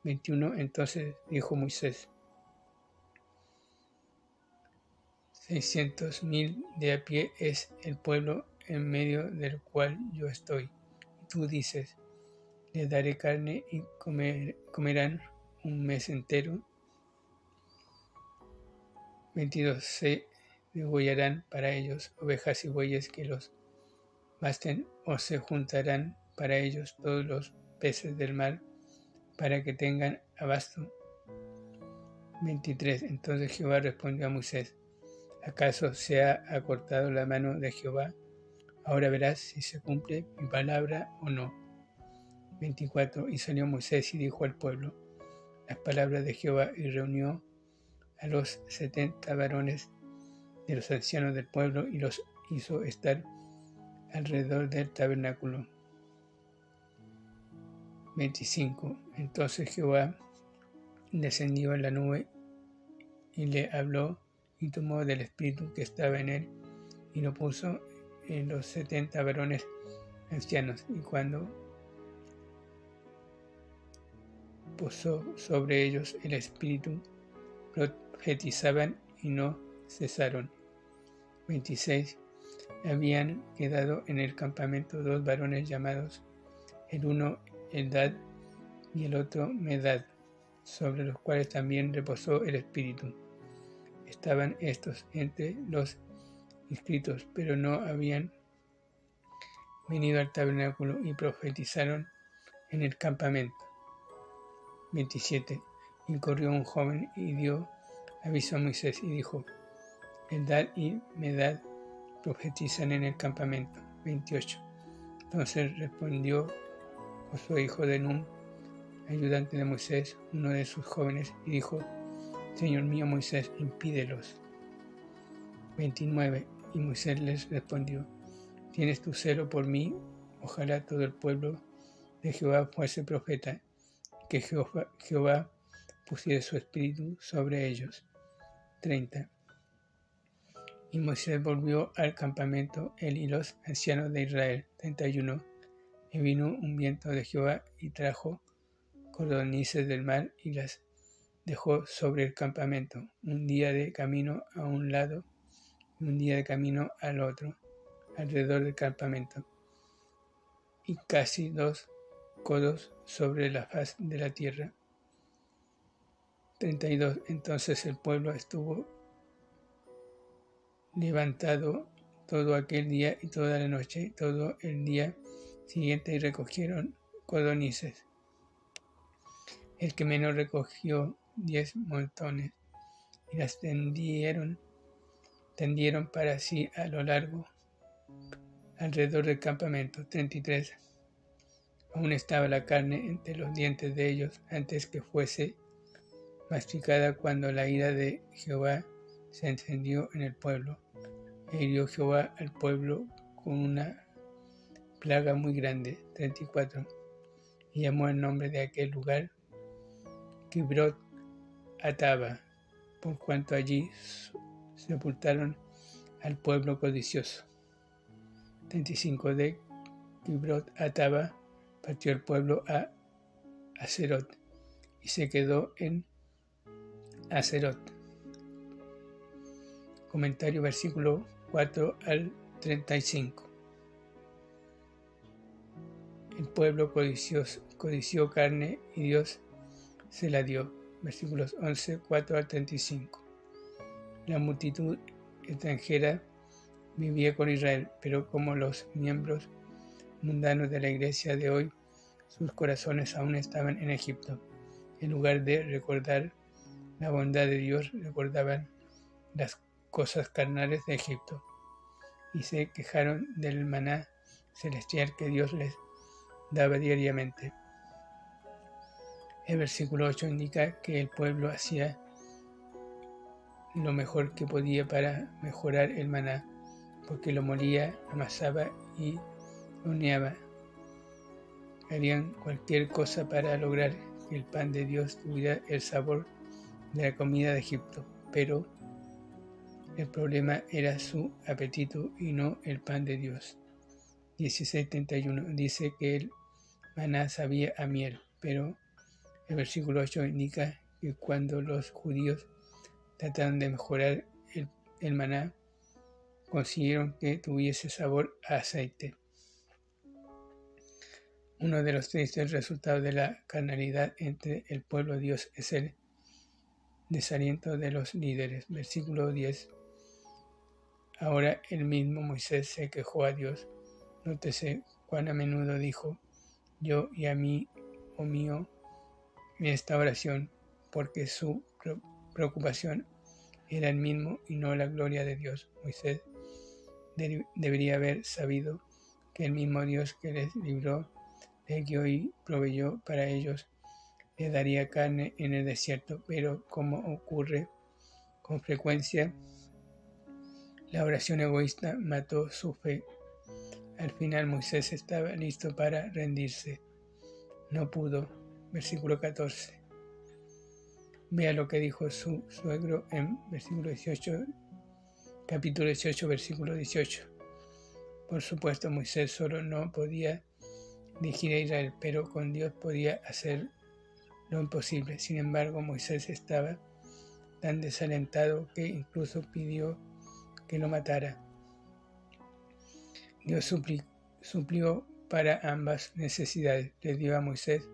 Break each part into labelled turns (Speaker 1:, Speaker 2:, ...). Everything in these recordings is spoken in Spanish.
Speaker 1: 21. Entonces dijo Moisés: 600,000 de a pie es el pueblo en medio del cual yo estoy. Y tú dices: les daré carne y comerán un mes entero. 22. Se degollarán para ellos ovejas y bueyes que los basten, o se juntarán para ellos todos los peces del mar, para que tengan abasto. 23. Entonces Jehová respondió a Moisés: ¿acaso se ha acortado la mano de Jehová? Ahora verás si se cumple mi palabra o no. 24. Y salió Moisés y dijo al pueblo las palabras de Jehová, y reunió a los 70 varones de los ancianos del pueblo, y los hizo estar alrededor del tabernáculo. 25. Entonces Jehová descendió en la nube y le habló, y tomó del espíritu que estaba en él y lo puso en los 70 varones ancianos, y cuando posó sobre ellos el espíritu, profetizaban y no cesaron. 26. Habían quedado en el campamento 2 varones llamados, el uno Eldad y el otro Medad, sobre los cuales también reposó el espíritu. Estaban estos entre los inscritos, pero no habían venido al tabernáculo, y profetizaron en el campamento. 27. Y corrió un joven y dio aviso a Moisés y dijo: Eldad y Medad profetizan en el campamento. 28. Entonces respondió Josué, hijo de Nun, ayudante de Moisés, uno de sus jóvenes, y dijo: Señor mío Moisés, impídelos. 29. Y Moisés les respondió: ¿tienes tu celo por mí? Ojalá todo el pueblo de Jehová fuese profeta, que Jehová pusiera su espíritu sobre ellos. 30. Y Moisés volvió al campamento, él y los ancianos de Israel. 31. Y vino un viento de Jehová y trajo codornices del mar y las dejó sobre el campamento, un día de camino a un lado y un día de camino al otro, alrededor del campamento, y casi 2 codos sobre la faz de la tierra. 32. Entonces el pueblo estuvo levantado todo aquel día y toda la noche, todo el día siguiente, y recogieron codornices. El que menos recogió 10 montones, y las tendieron para sí a lo largo, alrededor del campamento. 33. Aún estaba la carne entre los dientes de ellos antes que fuese masticada, cuando la ira de Jehová se encendió en el pueblo. E hirió Jehová al pueblo con una plaga muy grande. 34. Y llamó el nombre de aquel lugar Kibrot Ataba, por cuanto allí sepultaron al pueblo codicioso. 35. De Kibrot Ataba partió el pueblo a Aserot, y se quedó en Aserot. Comentario, versículo 4 al 35. El pueblo codició carne y Dios se la dio. Versículos 11, 4 al 35. La multitud extranjera vivía con Israel, pero como los miembros mundanos de la iglesia de hoy, sus corazones aún estaban en Egipto. En lugar de recordar la bondad de Dios, recordaban las cosas carnales de Egipto, y se quejaron del maná celestial que Dios les daba diariamente. El versículo 8 indica que el pueblo hacía lo mejor que podía para mejorar el maná, porque lo molía, amasaba y horneaba. Harían cualquier cosa para lograr que el pan de Dios tuviera el sabor de la comida de Egipto, pero el problema era su apetito y no el pan de Dios. 16:31 dice que el maná sabía a miel, pero El versículo 8 indica que cuando los judíos trataron de mejorar el maná, consiguieron que tuviese sabor a aceite. Uno de los tristes resultados de la carnalidad entre el pueblo de Dios es el desaliento de los líderes. Versículo 10. Ahora el mismo Moisés se quejó a Dios. Nótese cuán a menudo dijo, yo y a mí, oh mío, en esta oración, porque su preocupación era el mismo y no la gloria de Dios. Moisés debería haber sabido que el mismo Dios que les libró, les guió y proveyó para ellos, les daría carne en el desierto, pero como ocurre con frecuencia, la oración egoísta mató su fe. Al final Moisés estaba listo para rendirse. No pudo. Versículo 14. Vea lo que dijo su suegro en versículo 18, capítulo 18, versículo 18. Por supuesto, Moisés solo no podía dirigir a Israel, pero con Dios podía hacer lo imposible. Sin embargo, Moisés estaba tan desalentado que incluso pidió que lo matara. Dios suplió para ambas necesidades. Le dio a Moisés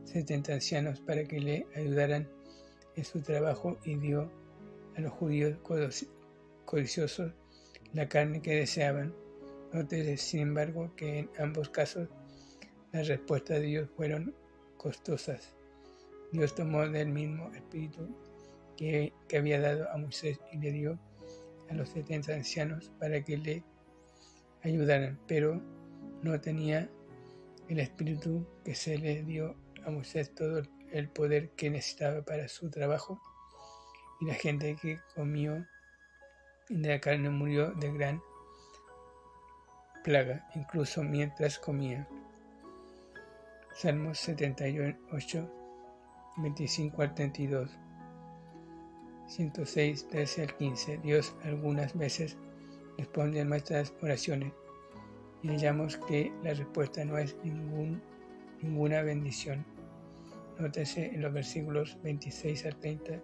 Speaker 1: 70 ancianos para que le ayudaran en su trabajo y dio a los judíos codiciosos la carne que deseaban. Nótese, sin embargo, que en ambos casos las respuestas de Dios fueron costosas. Dios tomó del mismo espíritu que había dado a Moisés y le dio a los 70 ancianos para que le ayudaran, pero no tenía el espíritu que se le dio a Moisés todo el poder que necesitaba para su trabajo, y la gente que comió de la carne murió de gran plaga, incluso mientras comía. Salmos 78, 25 al 32, 106, 13 al 15. Dios algunas veces responde a nuestras oraciones y hallamos que la respuesta no es ninguna bendición. Nótese en los versículos 26 al 30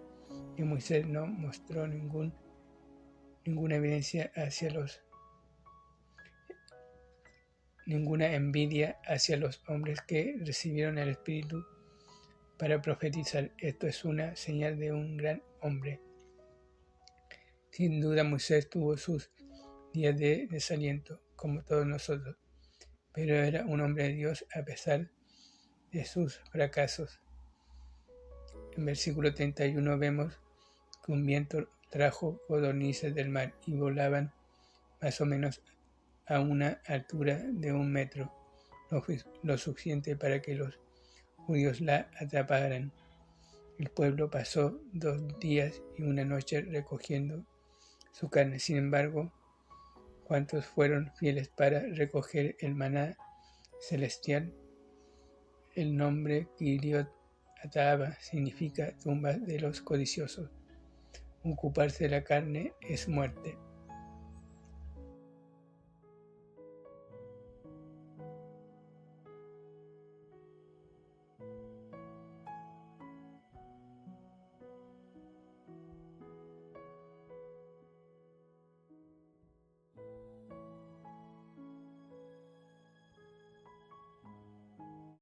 Speaker 1: que Moisés no mostró ninguna envidia hacia los hombres que recibieron el Espíritu para profetizar. Esto es una señal de un gran hombre. Sin duda Moisés tuvo sus días de desaliento, como todos nosotros, pero era un hombre de Dios a pesar de sus fracasos. En versículo 31 vemos que un viento trajo codornices del mar y volaban más o menos a una altura de 1 metro, lo suficiente para que los judíos la atraparan. El pueblo pasó 2 días y 1 noche recogiendo su carne. Sin embargo, ¿cuántos fueron fieles para recoger el maná celestial? El nombre Kiriot Ataba significa tumba de los codiciosos. Ocuparse de la carne es muerte.